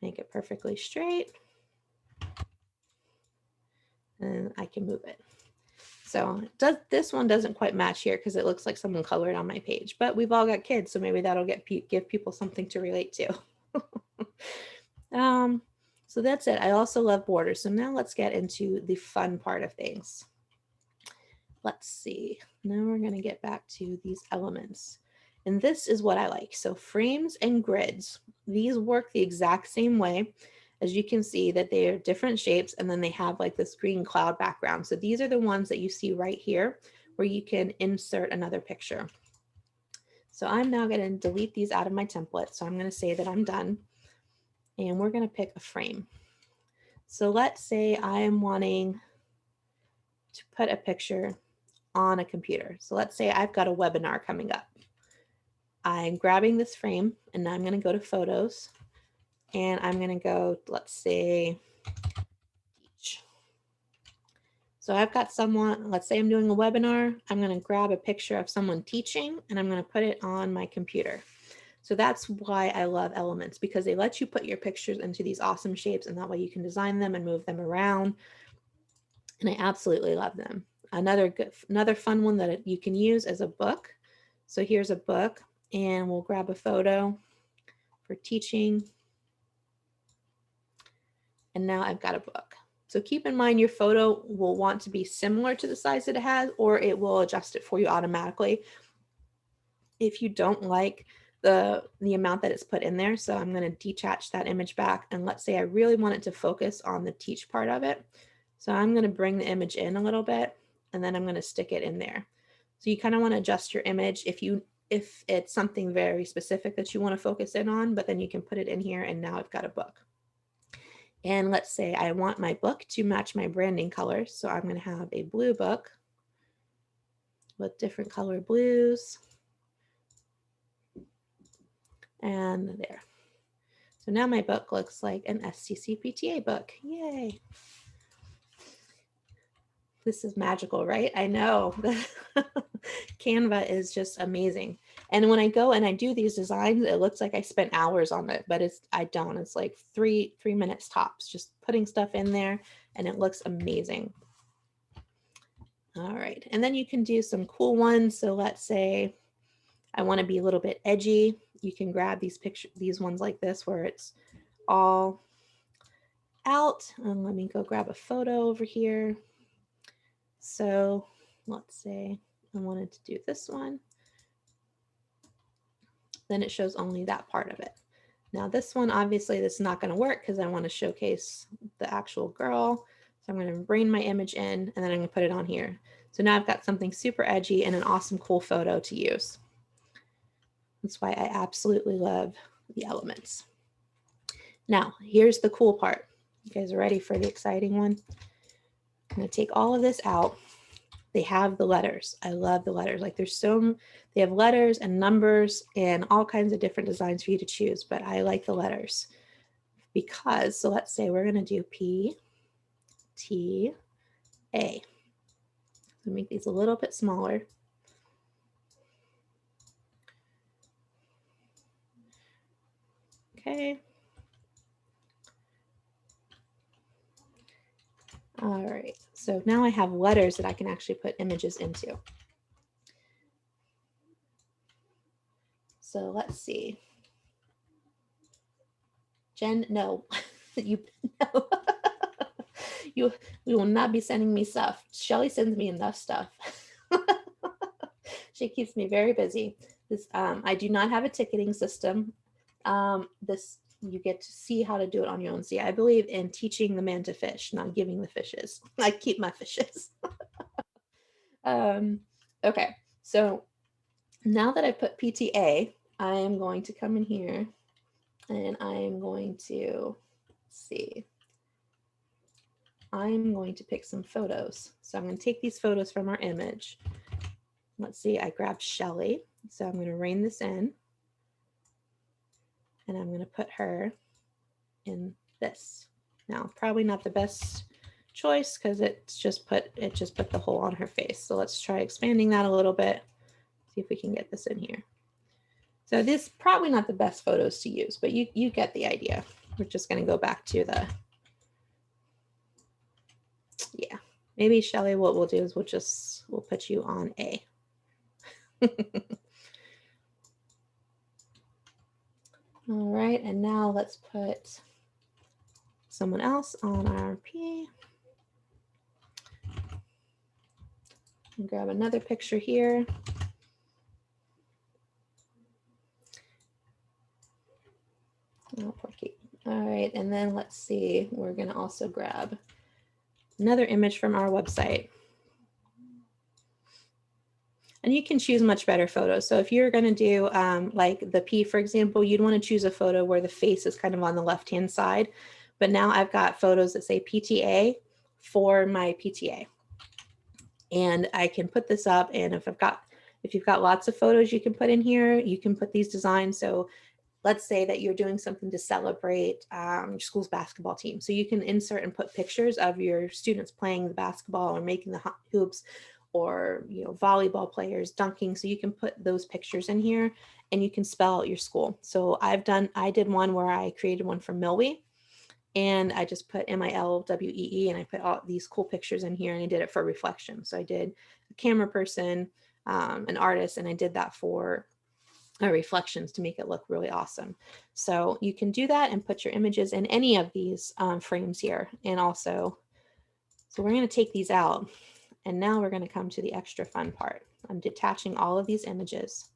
Make it perfectly straight. And I can move it. So this one doesn't quite match here because it looks like someone colored on my page, but we've all got kids, so maybe that'll give people something to relate to. So that's it. I also love borders. So now let's get into the fun part of things. Let's see. Now we're going to get back to these elements. And this is what I like. So frames and grids, these work the exact same way. As you can see that they are different shapes, and then they have like this green cloud background. So these are the ones that you see right here where you can insert another picture. So I'm now going to delete these out of my template. So I'm going to say that I'm done, and we're going to pick a frame. So let's say I am wanting to put a picture on a computer. So let's say I've got a webinar coming up. I'm grabbing this frame, and now I'm going to go to photos, and I'm going to go, let's say, teach. So I've got someone, let's say I'm doing a webinar, I'm going to grab a picture of someone teaching, and I'm going to put it on my computer. So that's why I love elements, because they let you put your pictures into these awesome shapes, and that way you can design them and move them around. And I absolutely love them. Another fun one that you can use is a book. So here's a book, and we'll grab a photo for teaching. And now I've got a book. So keep in mind your photo will want to be similar to the size that it has, or it will adjust it for you automatically if you don't like the amount that it's put in there. So I'm going to detach that image back, and let's say I really want it to focus on the teach part of it. So I'm going to bring the image in a little bit, and then I'm going to stick it in there. So you kind of want to adjust your image if it's something very specific that you want to focus in on, but then you can put it in here, and now I've got a book. And let's say I want my book to match my branding colors. So I'm going to have a blue book with different color blues. And there. So now my book looks like an STCPTA book. Yay. This is magical, right? I know. Canva is just amazing. And when I go and I do these designs, it looks like I spent hours on it, but I don't. It's like three minutes tops, just putting stuff in there, and it looks amazing. All right. And then you can do some cool ones. So let's say I want to be a little bit edgy. you can grab these ones like this where it's all out. And let me go grab a photo over here. So let's say I wanted to do this one. Then it shows only that part of it. Now this one, obviously this is not going to work because I want to showcase the actual girl. So I'm going to bring my image in and then I'm going to put it on here. So now I've got something super edgy and an awesome, cool photo to use. That's why I absolutely love the elements. Now, here's the cool part. You guys are ready for the exciting one? I'm going to take all of this out. They have the letters. I love the letters. Like they have letters and numbers and all kinds of different designs for you to choose, but I like the letters because, so let's say we're going to do P, T, A. So make these a little bit smaller. Okay. All right, so now I have letters that I can actually put images into. So let's see. Jen, no, you no. You will not be sending me stuff. Shelly sends me enough stuff. She keeps me very busy. This I do not have a ticketing system. This you get to see how to do it on your own. See, I believe in teaching the man to fish, not giving the fishes. I keep my fishes. Okay, so now that I put PTA, I am going to come in here and I am going to see. I'm going to pick some photos. So I'm going to take these photos from our image. Let's see, I grabbed Shelly. So I'm going to rein this in. And I'm going to put her in this. Now, probably not the best choice because it just put the hole on her face. So let's try expanding that a little bit. See if we can get this in here. So this is probably not the best photos to use, but you get the idea. We're just going to go back to the, yeah, maybe Shelly, what we'll do is we'll put you on A. All right, and now let's put someone else on our P. And grab another picture here. Oh, poor Kate. All right, and then let's see, we're gonna also grab another image from our website. And you can choose much better photos. So if you're gonna do like the P, for example, you'd wanna choose a photo where the face is kind of on the left-hand side. But now I've got photos that say PTA for my PTA. And I can put this up, and if you've got lots of photos you can put in here, you can put these designs. So let's say that you're doing something to celebrate your school's basketball team. So you can insert and put pictures of your students playing the basketball or making the hoops, or volleyball players dunking. So you can put those pictures in here and you can spell out your school. So I did one where I created one for Milwee, and I just put MILWEE, and I put all these cool pictures in here, and I did it for reflection. So I did a camera person, an artist, and I did that for reflections to make it look really awesome. So you can do that and put your images in any of these frames here. And also, so we're going to take these out, and now we're going to come to the extra fun part. I'm detaching all of these images,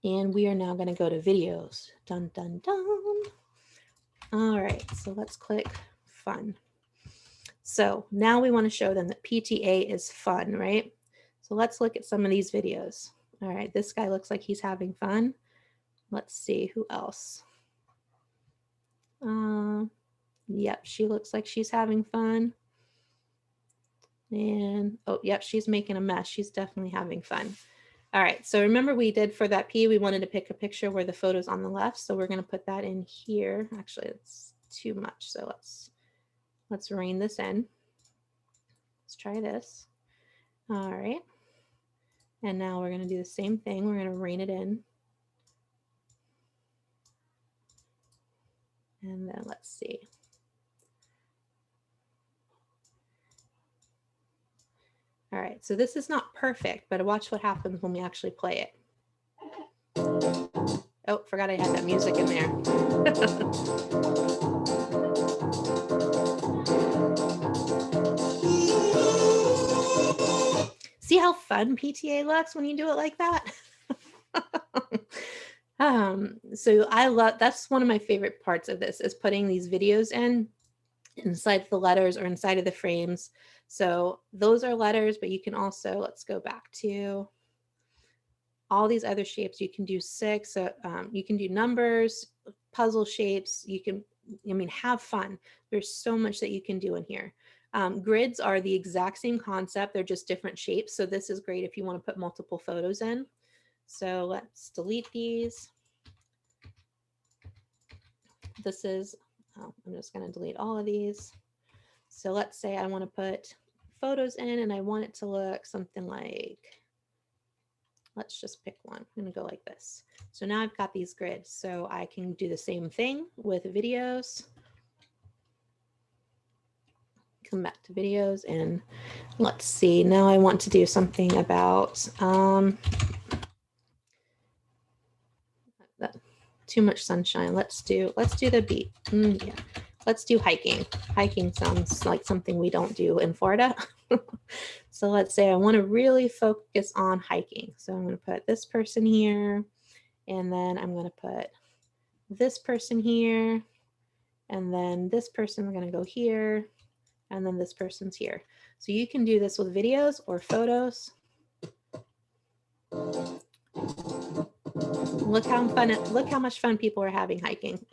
and we are now going to go to videos. Dun, dun, dun. All right, so let's click fun. So now we want to show them that PTA is fun, right? So let's look at some of these videos. All right, this guy looks like he's having fun. Let's see who else. Yep, she looks like she's having fun. And oh, yep, she's making a mess. She's definitely having fun. All right, so remember we did for that P, we wanted to pick a picture where the photo's on the left. So we're going to put that in here. Actually, it's too much. So let's rein this in. Let's try this. All right. And now we're going to do the same thing. We're going to rein it in. And then let's see. All right, so this is not perfect, but watch what happens when we actually play it. Oh, forgot I had that music in there. See how fun PTA looks when you do it like that? So I love, that's one of my favorite parts of this, is putting these videos in inside the letters or inside of the frames. So those are letters, but you can also, let's go back to all these other shapes. You can do 6, so you can do numbers, puzzle shapes. You can, I mean, have fun. There's so much that you can do in here. Grids are the exact same concept. They're just different shapes. So this is great if you want to put multiple photos in. So let's delete these. This is, oh, I'm just going to delete all of these. So let's say I want to put photos in and I want it to look something like, let's just pick one. I'm going to go like this. So now I've got these grids. So I can do the same thing with videos. Come back to videos and let's see. Now I want to do something about too much sunshine. Let's do the beat. Yeah. Let's do hiking. Hiking sounds like something we don't do in Florida. So let's say I want to really focus on hiking. So I'm going to put this person here, and then I'm going to put this person here, and then this person, we're going to go here, and then this person's here. So you can do this with videos or photos. Look how fun, look how much fun people are having hiking.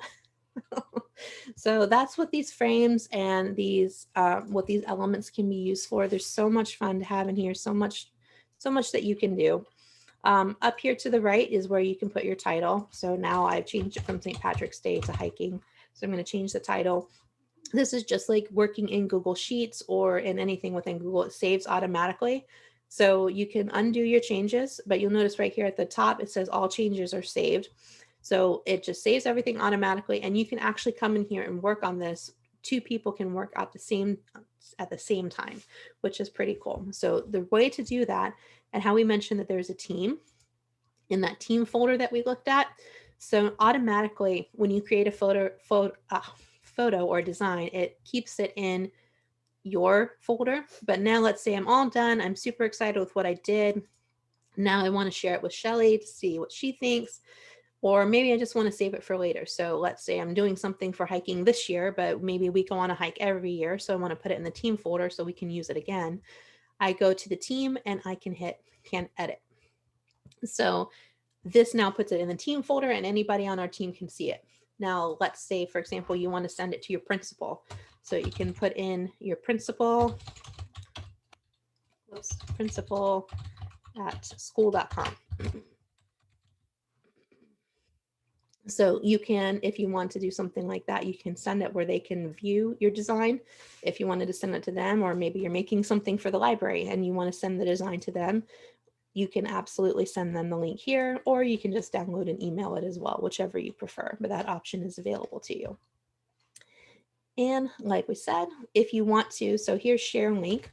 So that's what these frames and these what these elements can be used for. There's so much fun to have in here, so much that you can do. Up here to the right is where you can put your title. So now I've changed it from St. Patrick's Day to hiking. So I'm going to change the title. This is just like working in Google Sheets or in anything within Google. It saves automatically. So you can undo your changes, but you'll notice right here at the top, it says all changes are saved. So it just saves everything automatically, and you can actually come in here and work on this. 2 people can work at the same time, which is pretty cool. So the way to do that, and how we mentioned that there's a team in that team folder that we looked at. So automatically, when you create a photo or design, it keeps it in your folder. But now let's say I'm all done. I'm super excited with what I did. Now I want to share it with Shelly to see what she thinks. Or maybe I just want to save it for later. So let's say I'm doing something for hiking this year, but maybe we go on a hike every year. So I want to put it in the team folder so we can use it again. I go to the team and I can hit can edit. So this now puts it in the team folder and anybody on our team can see it. Now, let's say, for example, you want to send it to your principal. So you can put in your principal, principal at school.com. So you can, if you want to do something like that, you can send it where they can view your design. If you wanted to send it to them, or maybe you're making something for the library and you want to send the design to them, you can absolutely send them the link here, or you can just download and email it as well, whichever you prefer, but that option is available to you. And like we said, if you want to, so here's share link.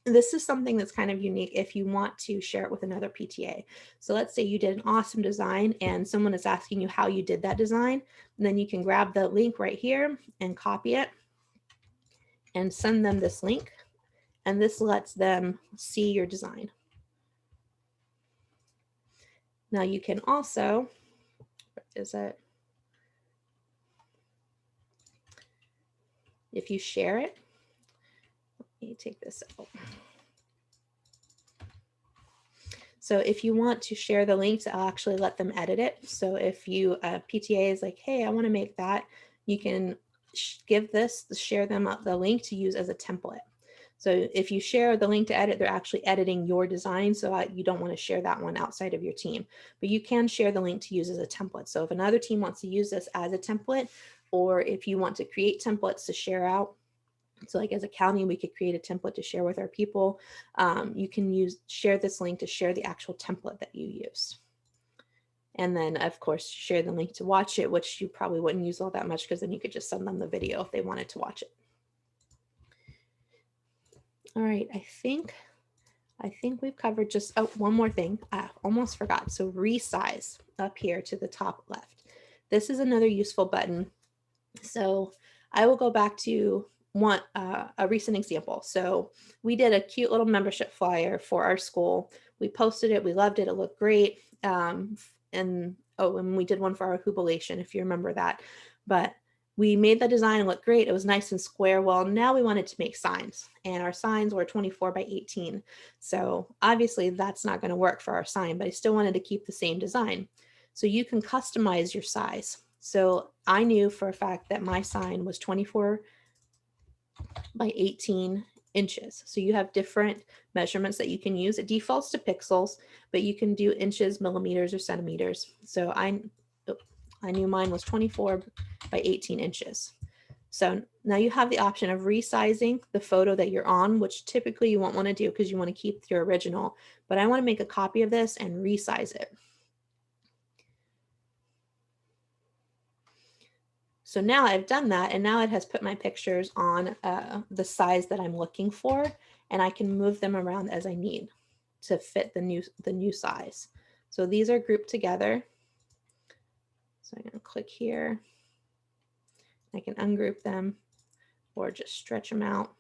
This is something that's kind of unique if you want to share it with another PTA. So let's say you did an awesome design and someone is asking you how you did that design. And then you can grab the link right here and copy it and send them this link. And this lets them see your design. Now you can also, what is it? If you share it, let me take this out. So if you want to share the links, I'll actually let them edit it. So if you PTA is like, hey, I want to make that, you can share them the link to use as a template. So if you share the link to edit, they're actually editing your design. So you don't want to share that one outside of your team, but you can share the link to use as a template. So if another team wants to use this as a template, or if you want to create templates to share out, so like as a county, we could create a template to share with our people. You can share this link to share the actual template that you use. And then of course, share the link to watch it, which you probably wouldn't use all that much because then you could just send them the video if they wanted to watch it. All right, I think I think we've covered just, oh, one more thing. I almost forgot. So resize up here to the top left. This is another useful button. So I will go back to a recent example. So we did a cute little membership flyer for our school. We posted it. We loved it. It looked great. And we did one for our jubilation, if you remember that. But we made the design look great. It was nice and square. Well, now we wanted to make signs, and our signs were 24 by 18. So obviously that's not going to work for our sign, but I still wanted to keep the same design. So you can customize your size. So I knew for a fact that my sign was 24 by 18 inches. So you have different measurements that you can use. It defaults to pixels, but you can do inches, millimeters, or centimeters. So I knew mine was 24 by 18 inches. So now you have the option of resizing the photo that you're on, which typically you won't want to do because you want to keep your original, but I want to make a copy of this and resize it. So now I've done that, and now it has put my pictures on the size that I'm looking for, and I can move them around as I need to fit the new size. So these are grouped together. So I'm going to click here. I can ungroup them or just stretch them out.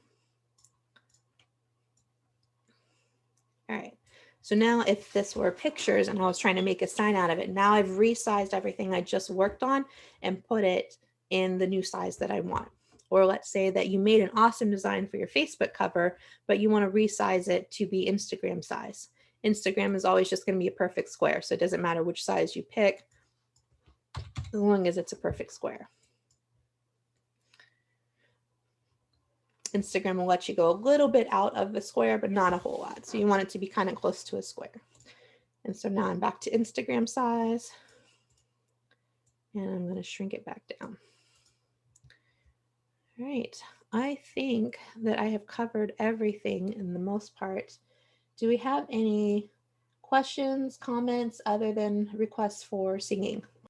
All right. So now if this were pictures and I was trying to make a sign out of it, now I've resized everything I just worked on and put it in the new size that I want. Or let's say that you made an awesome design for your Facebook cover, but you want to resize it to be Instagram size. Instagram is always just going to be a perfect square. So it doesn't matter which size you pick, as long as it's a perfect square. Instagram will let you go a little bit out of the square, but not a whole lot. So you want it to be kind of close to a square. And so now I'm back to Instagram size, and I'm going to shrink it back down. All right, I think that I have covered everything in the most part. Do we have any questions, comments, other than requests for singing?